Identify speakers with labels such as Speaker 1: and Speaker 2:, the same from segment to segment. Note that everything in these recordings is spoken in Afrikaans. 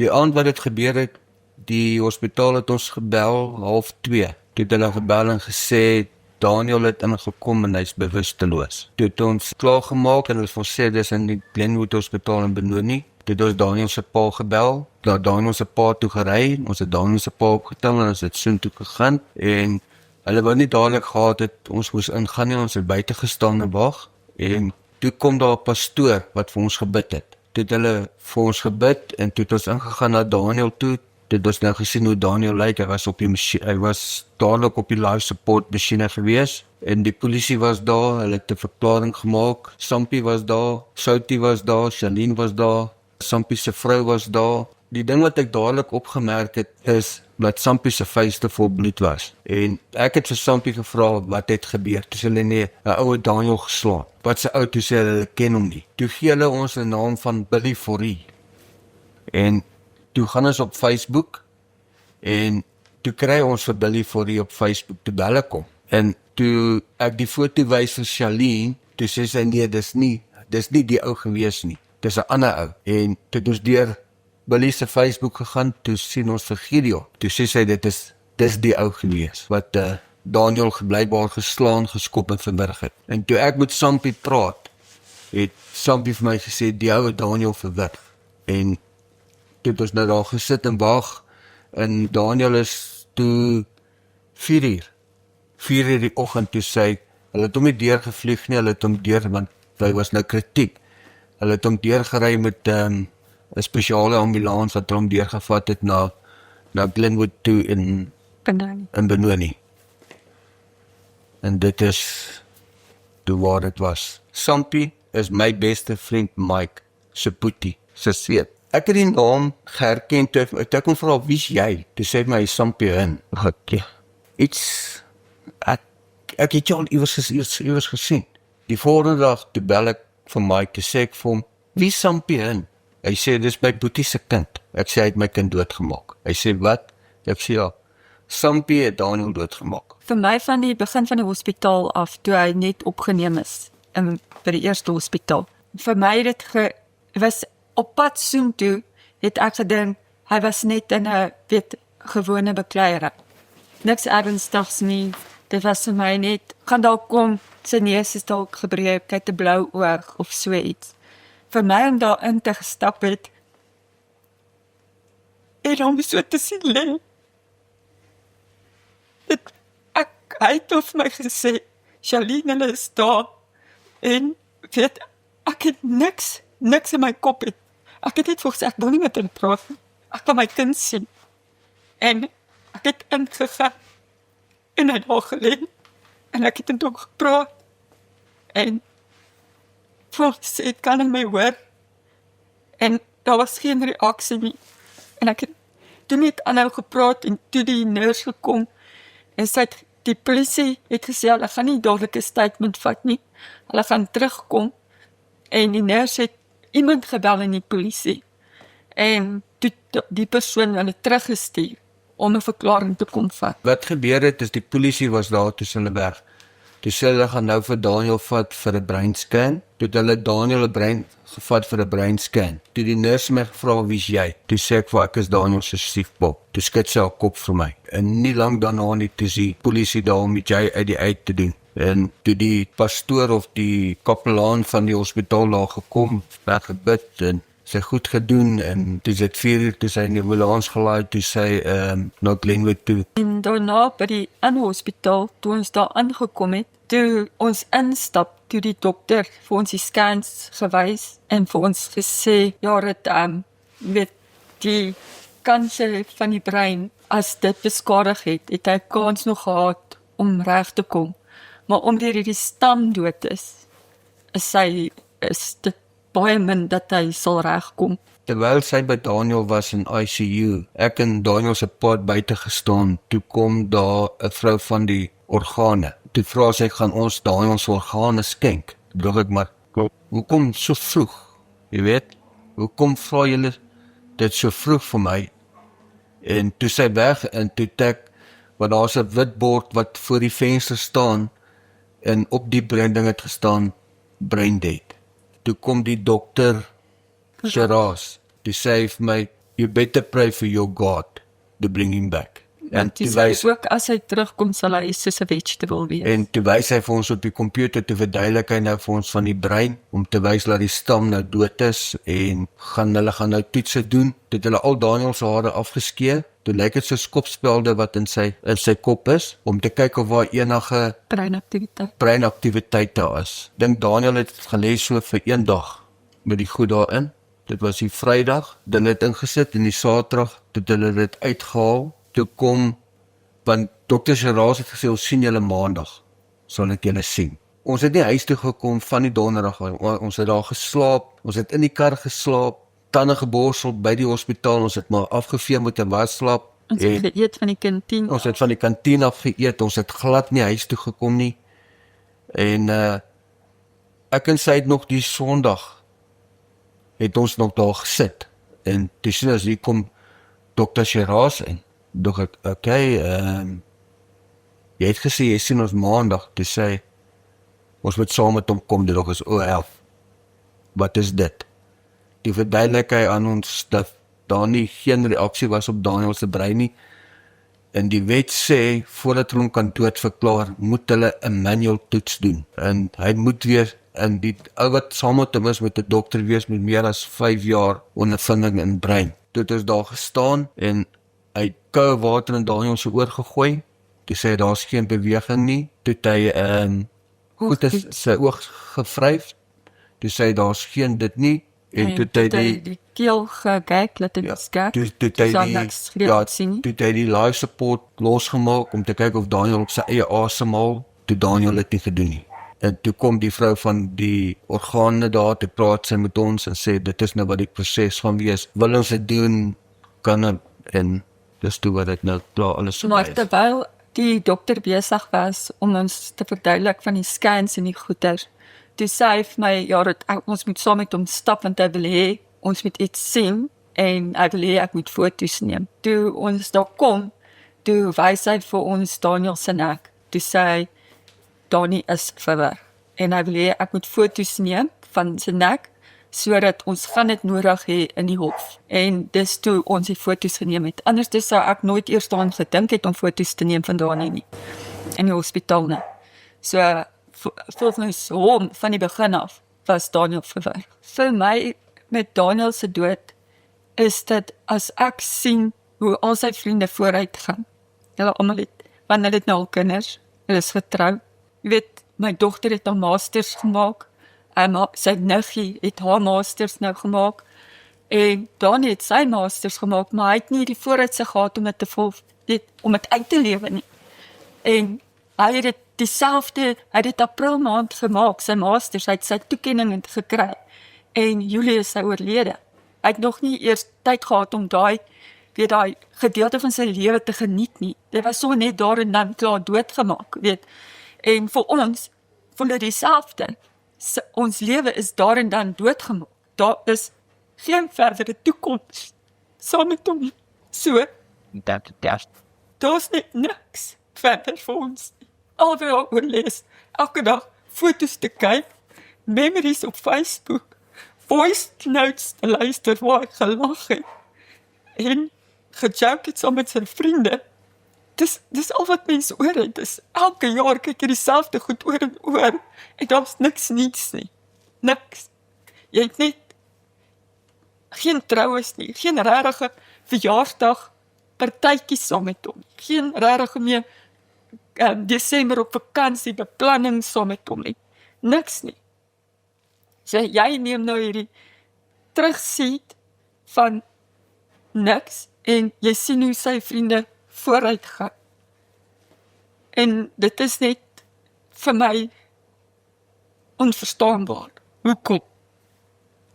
Speaker 1: Die aand wat dit gebeur het, die hospitaal het ons gebel, 1:30. Toe het hulle gebel en gesê, Daniel het ingekom en hy's bewusteloos. Toe het ons klaargemaak en hulle het ons sê, dis in die Glenwood Hospitaal in Benoni. Toe het ons Daniel se pa gebel, dat Daniel se pa toe gery, ons het Daniel se pa opgetel en ons het soon toe gegaan, en hulle wou nie dadelik gehad het, ons moes ingaan nie, ons het buite gestaan en wag, en toe kom daar 'n pastoor wat vir ons gebid het. Toe het hulle vir ons gebid, en toe het ons ingegaan na Daniel toe, toe het ons nou gesien hoe Daniel lyk, hy was dadelik op die life support masjiene gewees, en die polisie was daar, hulle het 'n verklaring gemaak, Sampie was daar, Soutie was daar, Charlene was daar, Sampie se vrou was daar. Die ding wat ek dadelik opgemerk het, is dat Sampie se vuiste vol bloed was. En ek het vir Sampie gevra wat het gebeur. Toe sê hulle nee, 'n ou het Daniel geslaan. Wat se ou? Toe sê hulle ken hom nie. Toe gee hulle ons 'n naam van Billy Forrie. En toe gaan ons op Facebook en toe kry ons vir Billy Forrie op Facebook, toe bel ek hom. En toe ek die foto wys vir Charlene, toe sê sy nee, dis nie die ou gewees nie. Dis 'n ander ou. En toe het ons deur Billy se Facebook gegaan, toe sien ons vir Gideon. Toe sê sy dis die ou gewees wat Daniel blykbaar geslaan, geskop en verwrig het. En toe ek met Sampie praat, het Sampie vir my gesê die ou het Daniel verwrig. En toe het ons nou daar gesit en wag, en Daniel is toe 4 uur die oggend, toe sê hulle het hom nie deurgevlieg nie, hulle het hom want hy was nou kritiek. Hulle het hom deurgery met 'n spesiale ambulans wat hom deurgevat het na Glenwood toe in Benoni. En dit is toe waar dit was. Sampie is my beste vriend Mike se boetie, se seun. Ek het die naam geherken toe ek hom vra, wie's jy? Toe sê my Sampie in. Okay. Ek het jou al iewers gesien. Die volgende dag toe bel ek vir Mike, toe sê ek vir hom, wie Sampie in? Hy sê, dis my boetie se kind. Ek sê, hy het my kind doodgemaak. Hy sê, wat? Ek sê, ja, Sampie het Daniel doodgemaak.
Speaker 2: Vir my van die begin van die hospitaal af, toe hy net opgeneem is, by die eerste hospitaal. Vir my het was op pad soen toe, het ek gedink, hy was net in 'n gewone bekleiering. Niks ernstigs nie, dit was vir my net, gaan dalk kom, sy neus is dalk gebreek, hy het 'n blou oog, of so iets. Vir my om daarin te gestap het, en om so te sien lê, hy het of my gesê, Charlene, hulle is daar, en weet, ek het niks in my kop het. Ek het net volgens, ek wil nie met hulle praat, ek wil my kind sien, en ek het ingegaan, en hy het al geleen, en ek het met hom gepraat, en volgens sê, het kan hy my hoor, en daar was geen reaksie nie, en ek het toen net aanhou gepraat, en toe die nurse gekom, en sy het, die polisie het gesê, hulle gaan nie dadelik 'n statement vat nie, hulle gaan terugkom, en die nurse het iemand gebel in die polisie, en toe die persoon hulle teruggestuur, om 'n verklaring te kom vat.
Speaker 1: Wat gebeur het, is die polisie was daar tussen hulle weg. Toe sê hulle gaan nou vir Daniel vat vir 'n breinscan. Toe het hulle Daniel gevat vir 'n breinscan. Toe die nurse my gevra, wie's jy? Toe sê ek is Daniel se stiefpap. Toe skud sy haar kop vir my. En nie lank daarna nie, toe die polisie daar om jy uit die uit te doen. En toe die pastoor of die kapelaan van die hospitaal daar gekom, het gebid en sy goed gedoen, en toe dit 4 uur, toe sy in die ambulans gelaai, toe sy na Glenwood toe.
Speaker 2: En daarna by die ander hospitaal, toe ons daar aangekom het, toe ons instap, toe die dokter vir ons die scans gewys, en vir ons gesê, ja, dit, die kanse van die brein, as dit beskadig het hy kans nog gehad om reg te kom. Maar omdat die stam dood is dit baie min dat hy sal regkom.
Speaker 1: Terwyl sy by Daniel was in ICU, ek en Daniel se pa buite gestaan, toe kom daar 'n vrou van die organe. Toe vra sy, gaan ons Daniel se organe skenk? Dog ek maar, hoekom so vroeg? Jy weet, hoekom vra julle dit so vroeg vir my? En toe sy weg, en toe ek, want daar's 'n wit bord wat voor die venster staan, en op die breinding het gestaan, brain dead. Toe kom die dokter Geras, toe sê hy vir my, you better pray for your God to bring him back. En
Speaker 2: Toe
Speaker 1: toe
Speaker 2: sê
Speaker 1: wys,
Speaker 2: hy ook, as hy terugkom, sal hy soos 'n vegetable wees.
Speaker 1: en toe wys hy vir ons op die komputer, toe verduidelik hy nou vir ons van die brein, om te wys dat die stam nou dood is, en hulle gaan nou toetse doen, toe het hulle al Daniel se hare afgeskeer, toe lyk dit so skopspelde wat in sy kop is, om te kyk of daar enige
Speaker 2: Breinaktiwiteit.
Speaker 1: breinaktiwiteit daar is. Dink Daniel het gelees so vir 1 dag met die goed daarin. Dit was die Vrydag, hulle het ingesit en die Saterdag, toe het hulle dit uitgehaal, toe kom, want Dr. Geraas het gesê, ons sien julle Maandag, sal ek julle sien. Ons het nie huis toe gekom van die Donderdag, ons het daar geslaap, ons het in die kar geslaap, tande geborsel by die hospitaal, ons het maar afgevee met 'n wasslaap,
Speaker 2: Ons het geëet van die kantien.
Speaker 1: ons het van die kantien af geëet, ons het glad nie huis toe gekom nie, en ek en sy het nog die Sondag, het ons nog daar gesit, en toe sien as hier kom Dr. Geraas in, dog ek, okay, jy het gesê, jy sien ons Maandag, toe sê, ons moet saam met hom kom, dit is O11, wat is dit? Die verduidelik hy aan ons, dat daar nie geen reaksie was op Daniel se brein nie, en die wet sê, voordat hulle hom kan doodverklaar, moet hulle 'n manual toets doen, en hy moet weer, en die ou wat saam met hom is, moet 'n dokter wees met meer as 5 jaar ondervinding in brein. Toe het ons daar gestaan, en hy het koue water in Daniel se oor gegooi, toe sê hy, daar's geen beweging nie, toe het hy, goed is sy oog gevryf, toe sê hy, daar's geen dit nie, en toe het hy
Speaker 2: die keel gekyk, laat hy skak.
Speaker 1: toe het hy
Speaker 2: Sal
Speaker 1: die,
Speaker 2: niks gereeld sien nie.
Speaker 1: toe het hy die life support losgemaak, om te kyk of Daniel op sy eie asemhaal, toe Daniel het nie gedoen nie. En toe kom die vrou van die organe daar, toe praat sy met ons, en sê, dit is nou wat die proses gaan wees, wil ons dit doen, kan het, en dis toe wat ek nou klaar alles
Speaker 2: Maar
Speaker 1: verwys.
Speaker 2: terwyl die dokter besig was om ons te verduidelik van die scans en die goeder, toe sê hy vir my, ja, dat ons moet saam met hom stap, want hy wil hê, ons moet iets sien, en hy wil hê, ek moet foto's neem. Toe ons daar kom, toe wys hy vir ons Daniel se nek, toe sê hy, Dani is verweg, en hy wil hê, ek moet foto's neem van sy nek, sodat ons gaan dit nodig hê in die hof. En dis toe ons die foto's geneem het. Anders sou ek nooit eers daaraan gedink het om foto's te neem van Dani nie, in die hospitaal nie. So, volgens hom, van die begin af, was Daniel verweg. Vir my, met Daniel se dood, is dit as ek sien hoe al sy vriende vooruit gaan. Hulle almal het, want hulle het nou al kinders, hulle is getroud. Jy weet, my dogter het haar masters gemaak, en sy niggie het haar masters nou gemaak, en Dani het sy masters gemaak, maar hy het nie die vooruitsig gehad om dit te volg, om dit uit te lewe nie. En hy het hy het dit April maand gemaak, sy masters, hy het sy toekenning gekry, en Julie is sy oorlede. Hy het nog nie eers tyd gehad om daai gedeelte van sy lewe te geniet nie. Dit was so net daar en dan klaar doodgemaak, weet. En vir ons, voel dit dieselfde. Ons lewe is daar en dan doodgemaak. Daar is geen verdere toekoms saam met hom nie. So, daar's net niks verder vir ons. Al wat ek oorlees, elke dag foto's te kyk, memories op Facebook, voice notes te luister waar ek gelag het, en gejoke het saam met sy vriende. Dis al wat mense oor het, dis elke jaar kyk jy dieselfde goed oor en oor, en daar's niks niets nie, niks. Jy het net geen troues nie, geen regte verjaarsdag, partytjies saam met hom, geen regte meer Desember op vakansie, beplanning saam met hom nie, niks nie. So jy neem nou hierdie terugsiet van niks, en jy sien hoe sy vriende vooruit gaan. En dit is net vir my onverstaanbaar. Hoekom?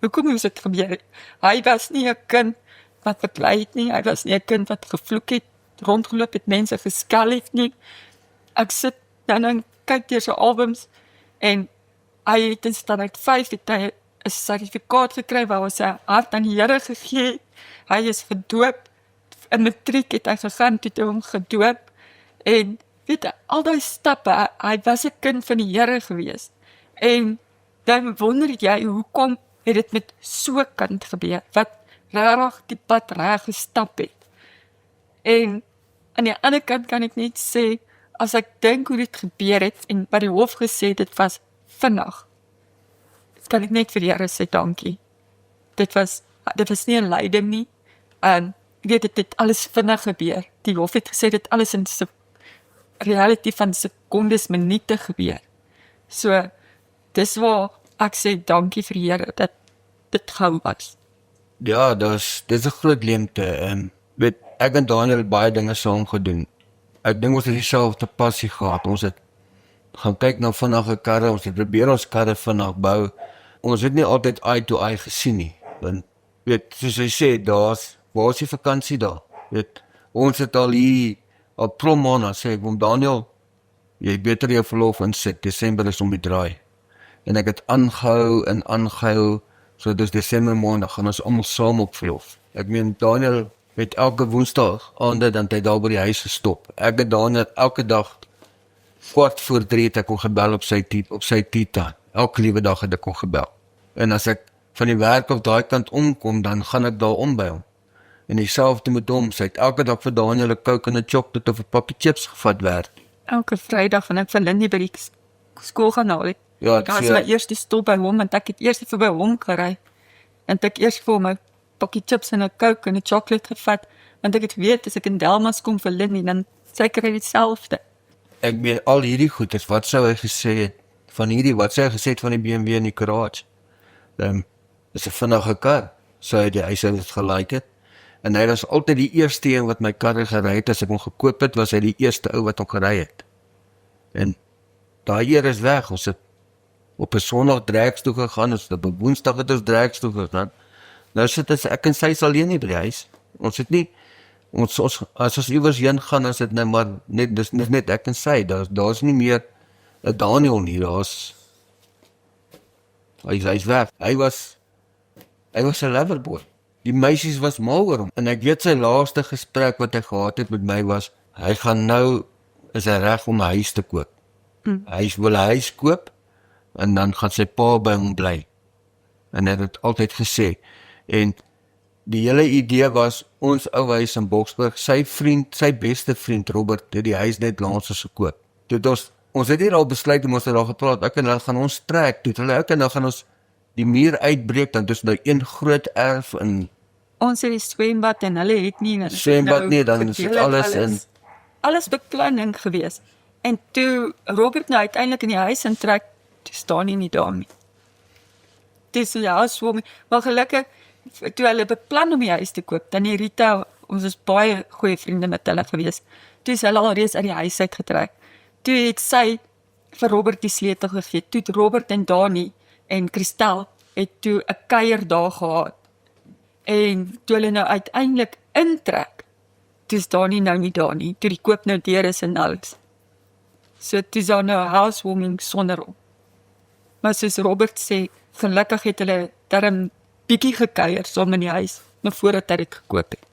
Speaker 2: Hoekom moes dit gebeur? Hy was nie 'n kind wat verklei het nie, hy was nie 'n kind wat gevloek het, rondgeloop het, mense geskel het nie. Ek sit dan en kyk deur sy albums, en hy het in standaard 5 het hy 'n sertifikaat gekry waar hy sy hart aan die Here gegee het. Hy is gedoop, in matriek het hy gegaan, toe het hy hom gedoop, en weet jy, al die stappe, hy was 'n kind van die Here gewees, en dan wonder jy, hoekom het dit met so 'n kind gebeur, wat regtig die pad reg gestap het. En aan die ander kant kan ek net sê, as ek dink hoe dit gebeur het, en by die hof gesê, dit was vinnig, kan ek net vir die Here sê dankie. Dit was nie 'n lyding nie. Ek weet dit het alles vinnig gebeur. Die hof het gesê dit alles in reality van sekondes, minute gebeur. So, dis waar ek sê dankie vir die Here dat dit gou was.
Speaker 1: Ja, dis 'n groot leemte. Weet, ek en Daniel het baie dinge saam gedoen. Ek dink ons het dieselfde passie gehad. Ons het gaan kyk na vinnige karre, ons het probeer ons karre vinnig bou. Ons het nie altyd eye to eye gesien nie. Want weet, soos hy sê, waar is die vakansie daar? Weet, ons het al hier op promaand sê ek, Daniel, jy beter jou verlof insit, Desember is om die draai. En ek het aangehou, so dis Desember maand, gaan ons almal saam op verlof. Ek meen, Daniel het elke Woensdag aande dan hy daar by die huis gestop. Ek het Daniel elke dag 2:45 het ek hom gebel op sy tita. Elke liewe dag het ek hom gebel. En as ek van die werk op daai kant omkom, dan gaan ek daar om by hom. En dieselfde met hom, sy het elke dag vir Daniel 'n Coke en 'n chocolate of 'n pakkie chips gevat werk.
Speaker 2: Elke Vrydag van ek vir Lindy by die skool gaan haal het.
Speaker 1: Ja,
Speaker 2: Ek was my eerste stop by hom, want ek het eers vir by hom gery. En ek eers vir my pakkie chips en 'n Coke en 'n chocolate gevat, want ek het weet, as ek in Delmas kom vir Lindy, dan sy kry dieselfde.
Speaker 1: Ek meen, al hierdie goeders, wat sou hy gesê het van die BMW in die garage? Dis 'n vinnige kar, hy sou dit gelike het. En hy was altyd die eerste een wat my karre gery het. As ek hom gekoop het, was hy die eerste ou wat hom gery het. En daai eer is weg. Ons het op 'n Sondag drags toe gegaan, ons het op 'n Woensdag het ons drags toe gegaan. Nou sit ek en sy is alleen nie by die huis. Ons het nie, as ons iewers heen gaan, is dit nou maar dis net ek en sy. Daar's nie meer 'n Daniel nie, hy's weg. Hy was 'n loverboy. Die meisies was mal oor hom. En ek weet sy laaste gesprek wat hy gehad het met my was, hy gaan nou, is hy reg om 'n huis te koop. Hy wil 'n huis koop, en dan gaan sy pa by hom bly. En hy het dit altyd gesê. En die hele idee was, ons ou huis in Boksburg, sy beste vriend Robert, het die huis net langs ons gekoop. Ons het hier al besluit, ons het daar gepraat, ek en hulle gaan ons trek, dan gaan ons die muur uitbreek, dan is nou een groot erf en
Speaker 2: Ons het die swembad en hulle het nie.
Speaker 1: Swembad nie, dan is dit alles in.
Speaker 2: Alles beplanning gewees. En toe Robert nou uiteindelik in die huis intrek, toe staan hy nie daar nie. Dis ja, so, maar gelukkig, toe hulle beplan om die huis te koop, dan die Rita, ons is baie goeie vriende met hulle gewees, toe is hulle alreeds uit die huis uitgetrek. Toe het sy vir Robert die sleutel gegee, toe het Robert en Dani en Christel het toe 'n kuier daar gehad. En toe hulle nou uiteindelik intrek, toe is Dani nou nie daar nie, toe die koop nou deur is en alles. So toe is daar nou 'n housewarming sonder hom. Maar soos Robert sê, gelukkig het hulle darm bietjie gekuier saam in die huis, maar voordat hy dit gekoop het.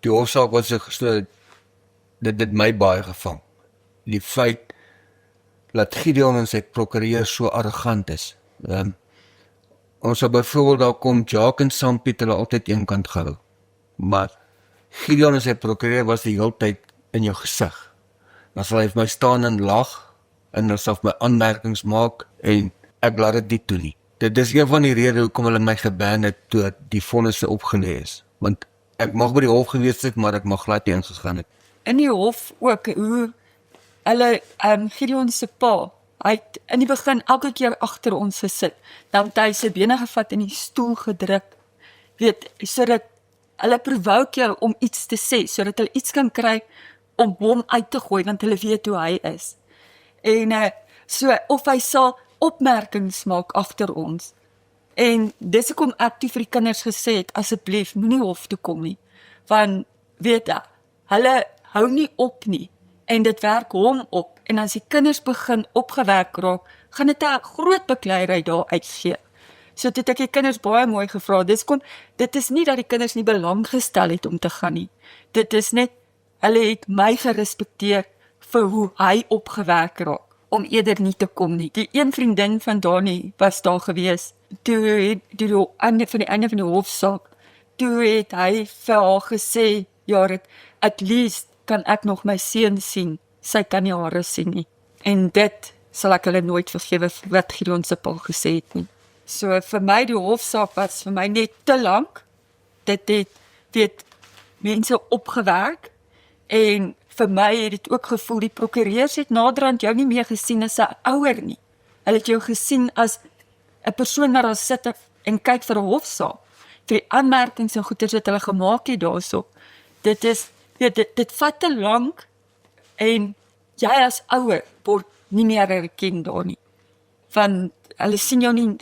Speaker 1: Die hoofsaak was dit het my baie gevang. Die feit dat Gideon en sy prokureur so arrogant is. Ons sal byvoorbeeld daar kom, Jacques en Sampiet hulle altyd een kant gehou. Maar Gideon en sy prokureur was die hele tyd in jou gesig. Dan sal hy vir my staan en lag, en dan sal hy my aanmerkings maak, en ek laat dit nie toe nie. Dit is een van die redes hoekom hulle my geban het, toe die vonnisse opgelê is. Want ek mag by die hof gewees het, maar ek mag glad nie ingegaan het.
Speaker 2: In die hof ook, hoe hulle, Gideon se pa, hy het in die begin elke keer agter ons gesit, dan het hy sy bene gevat en die stoel gedruk, weet, sodat hulle provoke jou om iets te sê, sodat hulle iets kan kry om hom uit te gooi, want hulle weet hoe hy is. En so, of hy sal opmerkings maak agter ons. En dis hoekom ek toe vir die kinders gesê het, asseblief, moenie hof toe kom nie, want weet jy, hulle hou nie op nie, en dit werk hom op, en as die kinders begin opgewerk raak, gaan dit 'n groot bekleierery daar uitgee. So dit ek die kinders baie mooi gevra, dit is nie dat die kinders nie belang gestel het om te gaan nie, dit is net, hulle het my gerespekteer vir hoe hy opgewerk raak, om eerder nie te kom nie. Die een vriendin van Dani was daar gewees, toe van die einde van die hofsaak, toe het hy vir haar gesê, Jared, at least kan ek nog my seun sien, sy kan nie haar sien nie. En dit sal ek hulle nooit vergewe vir wat Gideon se pa gesê het nie. So vir my die hofsaak was vir my net te lank. Dit het weet mense opgewerk en vir my het dit ook gevoel die prokureurs het naderhand jou nie meer gesien as 'n ouer nie. Hulle het jou gesien as 'n persoon wat daar sit en kyk vir 'n hofsaak. Vir die aanmerkings en goeders wat hulle gemaak het daarso. Dit is dit vat te lank en jy as ouer word nie meer herken daar nie. Want hulle sien jou nie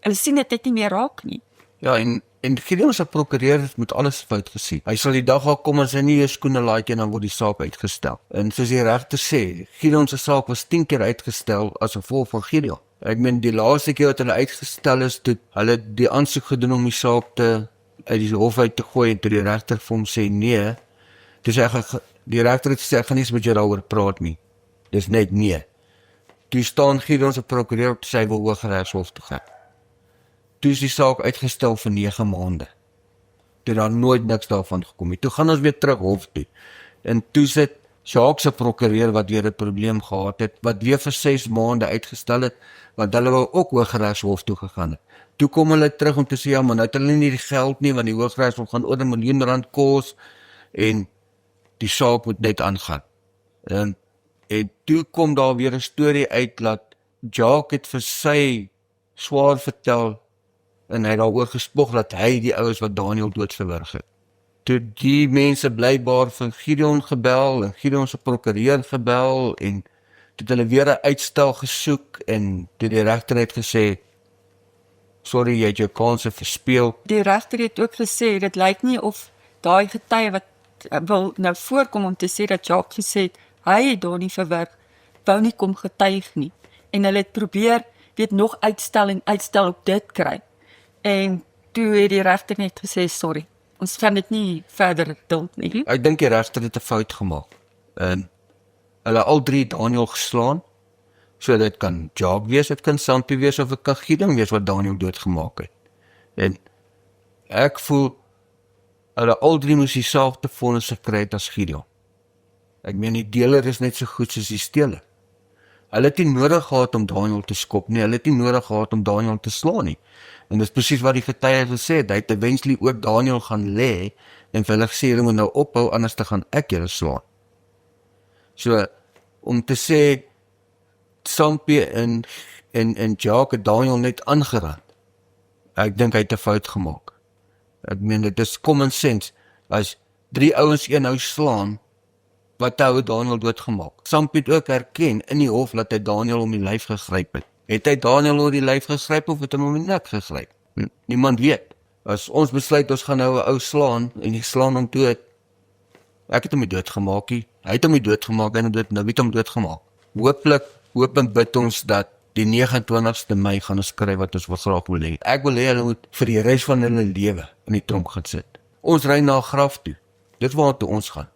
Speaker 2: hulle sien dit net nie meer raak nie.
Speaker 1: Ja, en Gideon se prokureur het met alles fout gesien. Hy sal die dag al kom as hy nie eens skoene laai en dan word die saak uitgestel. En soos die regter sê, Gideon se saak was 10 keer uitgestel as gevolg van Gideon. Ek meen die laaste keer wat hulle uitgestel is, toe hulle die aansoek gedoen om die saak uit die hof uit te gooi en toe die regter vir hom sê nee. Toe sê die regter het gesê ek gaan nie eens met jou daaroor praat nie. Dis net nee. Toe staan Gideon se prokureur op sy wil Hooggeregshof toe gaan. Toe is die saak uitgestel vir 9 maande. Toe daar nooit niks daarvan gekom het. Toe gaan ons weer terug hof toe. En toe sit Jacques se prokureur wat weer 'n probleem gehad het, wat weer vir 6 maande uitgestel het, want hulle wou ook Hooggeregshof toe gegaan het. Toe kom hulle terug om te sê ja, maar nou het hulle nie die geld nie, want die Hooggeregshof gaan oor R1 miljoen kos en die saak moet net aangaan. En toe kom daar weer 'n storie uit dat Jacques het vir sy swaar vertel en hy het daaroor gespog dat hy die ouens wat Daniel doodsverwrig het. Toe die mense blykbaar van Gideon gebel en Gideon se prokureur gebel en toe het hulle weer 'n uitstel gesoek en toe die regter het gesê sorry, jy het jou kanse verspeel.
Speaker 2: Die regter het ook gesê dit lyk nie of daai getuie wat wil nou voorkom om te sê dat Jacques gesê het hy het daar nie verwerk, wou nie kom getuig nie. En hulle het probeer nog uitstel en uitstel op dit kry. En toe het die regter net gesê sorry. Ons kan dit nie verder duld nie.
Speaker 1: Ek dink die regter het 'n fout gemaak. En hulle al 3 Daniel geslaan. So dit kan Jacques wees, dit kan Sampie wees of dit kan Gideon wees wat Daniel doodgemaak het. En ek voel hulle al 3 moes dieselfde vonnis gekry het as Gideon. Ek meen die deler is net so goed soos die steler. Hulle het nie nodig gehad om Daniel te skop nie, hulle het nie nodig gehad om Daniel te slaan nie. En dis presies wat die getuie gesê het, hy het eventually ook Daniel gaan lê en vir hulle gesê, hulle moet nou ophou, anders te gaan ek julle slaan. So, om te sê, Sampie en Jacques het Daniel net aangeraak. Ek dink hy het 'n fout gemaak. Ek meen, dit is common sense. As 3 ouens een nou slaan, wat hou Daniel doodgemaak. Sampie het ook erken in die hof dat hy Daniel om die lyf gegryp het. Het hy Daniel oor die lyf gegryp of het hy hom in die nek gegryp? Niemand weet. As ons besluit ons gaan nou 'n ou slaan en die slaan hom dood, ek het hom nie doodgemaak nie. Hy het hom nie doodgemaak en nou het hom doodgemaak. Hoop en bid ons dat die 29ste Mei gaan ons kry wat ons graag wil hê. Ek wil hê hulle moet vir die res van hulle lewe in die tronk gaan sit. Ons ry na 'n graf toe. Dit waartoe ons gaan.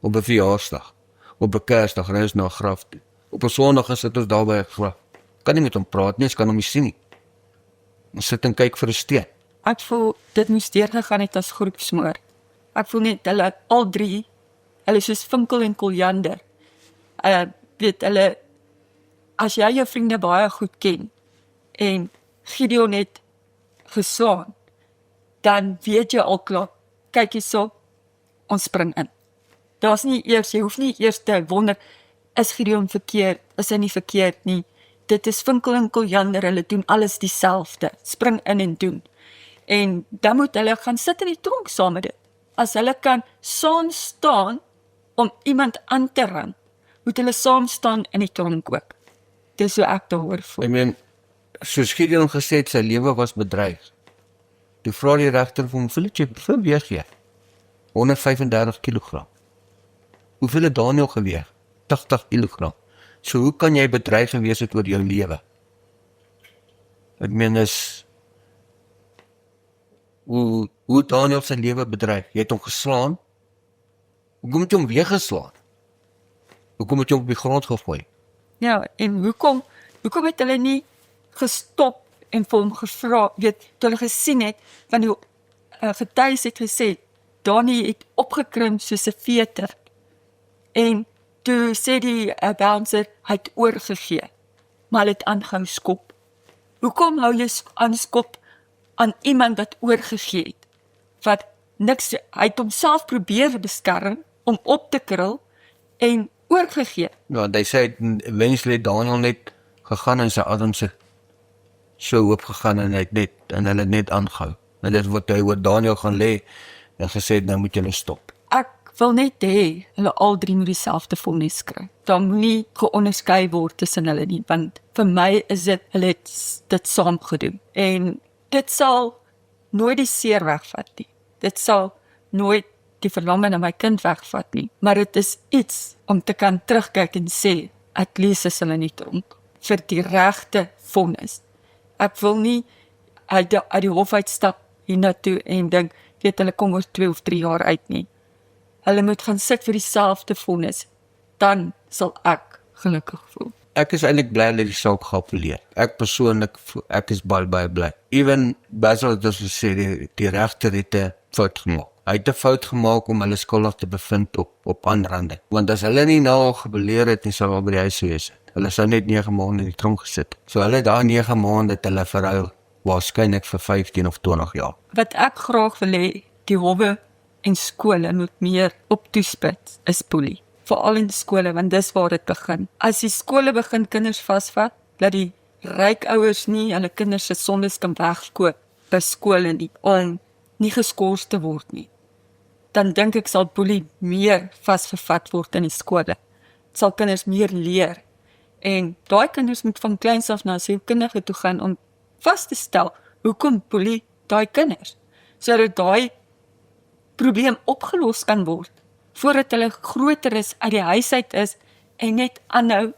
Speaker 1: Op 'n verjaarsdag, op 'n Kersdag ry ons na 'n graf toe. Op 'n Sondag sit ons daar by 'n graf. Kan nie met hom praat nie, ons kan hom nie sien nie. Ons sit en kyk vir 'n steen.
Speaker 2: Ek voel dit moes deurgegaan het as groepsmoord. Ek voel net hulle al 3, hulle soos Vinkel en Koljander. Hulle as jy jou vriende baie goed ken en Gideon het geslaan, dan weet jy al klaar, kyk hierso, ons spring in. Daar's nie eers, jy hoef nie eers te wonder, is Gideon verkeerd, is hy nie verkeerd nie. Dit is Vinkel en Koljander, hulle doen alles dieselfde, spring in en doen. En dan moet hulle gaan sit in die tronk saam met dit. As hulle kan saam staan om iemand aan te ran, moet hulle saam staan in die tronk ook. Dis hoe ek daaroor voel.
Speaker 1: Ek meen, soos Gideon gesê het, sy lewe was bedreig. Toe vra die regter vir hom, hoeveel weeg jy? 135 kilogram. Hoeveel het Daniel geweeg? 80 kilogram. So hoe kan jy bedreig gewees het oor jou lewe? Ek meen is hoe Daniel sy lewe bedreig. Jy het hom geslaan. Hoekom het jy hom weer geslaan? Hoekom het jy hom op die grond gegooi?
Speaker 2: Ja, en hoekom het hulle nie gestop en vir hom gevra, toe hulle gesien het, van getuies het gesê, Donnie het opgekrimp soos 'n veter. En toe sê die bouncer, hy het oorgegee, maar hy het aangehou skop. Hoekom hou jy aan skop aan iemand wat oorgegee het? Wat niks, hy het homself probeer beskerm om op te krul en oorgegee.
Speaker 1: Ja, hy sê, eventually Daniel net gegaan en sy adem se show opgegaan en hulle het net aangehou. En dit wat hy oor Daniel gaan lê en gesê het, nou moet julle stop.
Speaker 2: Ek wil net hê, hulle al drie moet dieselfde vonnis kry. Daar moet nie geonderskei word tussen hulle nie, want vir my is dit, hulle het dit saam gedoen. En dit sal nooit die seer wegvat nie. Dit sal nooit die verlange na my kind wegvat nie. Maar dit is iets om te kan terugkyk en sê, at least is hulle nie tronk vir die regte vonnis. Ek wil nie uit die hof uitstap hiernatoe en dink, weet hulle kom oor 2 of 3 jaar uit nie. Hulle moet gaan sit vir dieselfde vonnis. Dan sal ek gelukkig voel.
Speaker 1: Ek is eintlik bly dat die saak geappeleer. Ek persoonlik, ek is baie bly. Even Basil het dus gesê, die regter het 'n fout gemaak. Hy het 'n fout gemaak om hulle skuldig te bevind op aanranding. Want as hulle nie nou al geappeleer het, nie sal hulle by die huis wees. Hulle sou net 9 maande in die tronk gesit. So hulle daar 9 maande het hulle verruil, waarskynlik vir 15 of 20 jaar.
Speaker 2: Wat ek graag wil hê, die howe en skole moet meer op toespits, is boelie. Veral in skole, want dis waar dit begin. As die skole begin kinders vasvat, dat die ryk ouers nie hulle kinders se sondes kan wegkoop by skole nie, om nie geskort te word nie. Dan dink ek sal boelie meer vasgevat word in die skole. Sal kinders meer leer. En daai kinders moet van kleins af na sielkundige toe gaan om vas te stel, hoekom boelie daai kinders, sodat daai probleem opgelos kan word, voordat hulle groter is, uit die huis uit is, en net aanhou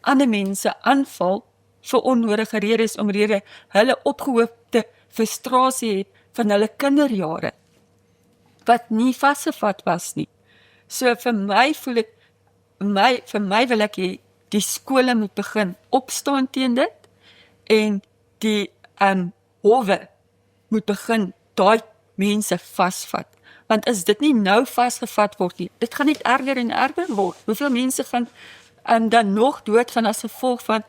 Speaker 2: ander mense aanval vir onnodige redes, omrede hulle opgehoopte frustrasie het van hulle kinderjare, wat nie vasgevat was nie. So vir my voel ek, vir my wil ek hê, die skole moet begin opstaan teen dit, en die howe moet begin daai mense vasvat. Want as dit nie nou vasgevat word nie, dit gaan net erger en erger word. Hoeveel mense gaan dan nog doodgaan as gevolg van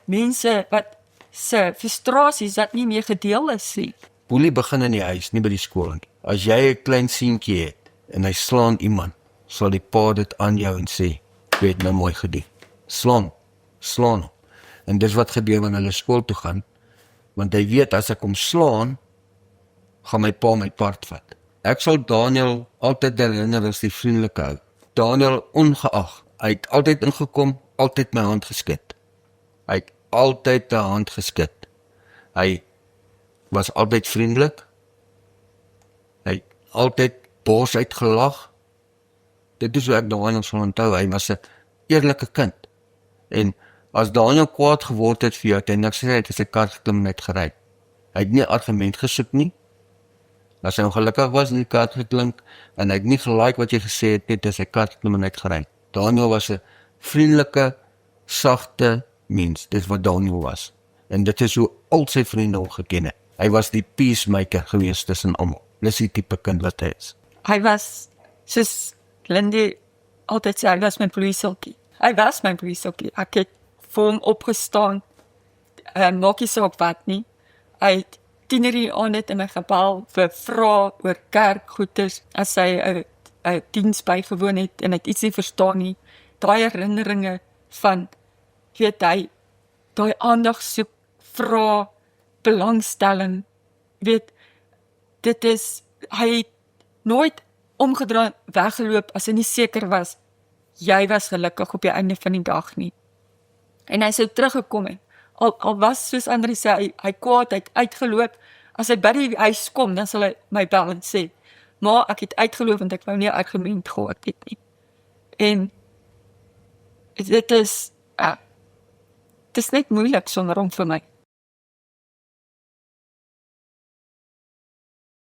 Speaker 2: mense wat se frustrasies dat nie meer gedeel is nie.
Speaker 1: Boelie begin in die huis, nie by die skool nie. As jy 'n klein seentjie het en hy slaan iemand, sal die pa dit aan jou en sê, jy het nou mooi gedoen. Slaan hom. En dis wat gebeur wanneer hulle skool toe gaan, want hy weet as ek hom slaan, gaan my pa my part vat. Ek sal Daniel altyd herinner as die vriendelike ou. Daniel ongeag, hy het altyd ingekom, altyd my hand geskit. Hy het altyd die hand geskit. Hy was altyd vriendelik. Hy het altyd bos uitgelag. Dit is hoe ek Daniel sal onthou, hy was 'n eerlike kind. En as Daniel kwaad geword het vir jou, het hy niks gesê, het hy sy kar geklim en uitgery. Hy het nie argument gesoek nie. As hy ongelukkig was in die kar geklink, en hy het nie gelike wat jy gesê het, net as hy kar geklim en uitgery. Daniel was 'n vriendelike, sagte mens, dis wat Daniel was. En dit is hoe al sy vriende hom geken het. Hy was die peacemaker gewees tussen almal. Dis die tipe kind wat hy is.
Speaker 2: Hy was, soos Lindy altyd sê, hy was my poliesieltjie. Hy was my poliesieltjie. Ek het vir hom opgestaan, maak nie saak wat nie. Hy het 10:00 aan het in my gebel vir vra oor kerkgoeders, as hy 'n diens bygewoon het en hy het iets nie verstaan nie. Daai herinneringe van, weet hy, daai aandag soek, vra, belangstelling, weet, dit is, hy het nooit omgedraai weggeloop as hy nie seker was, jy was gelukkig op die einde van die dag nie. En hy sou teruggekom het, al was soos Andrie sê, hy kwaad, hy het uitgeloop, as hy by die huis kom, dan sal hy my bel en sê, maar ek het uitgeloop, want ek wou nie 'n argument gehoord het nie. En dit is net moeilik sonder hom vir my.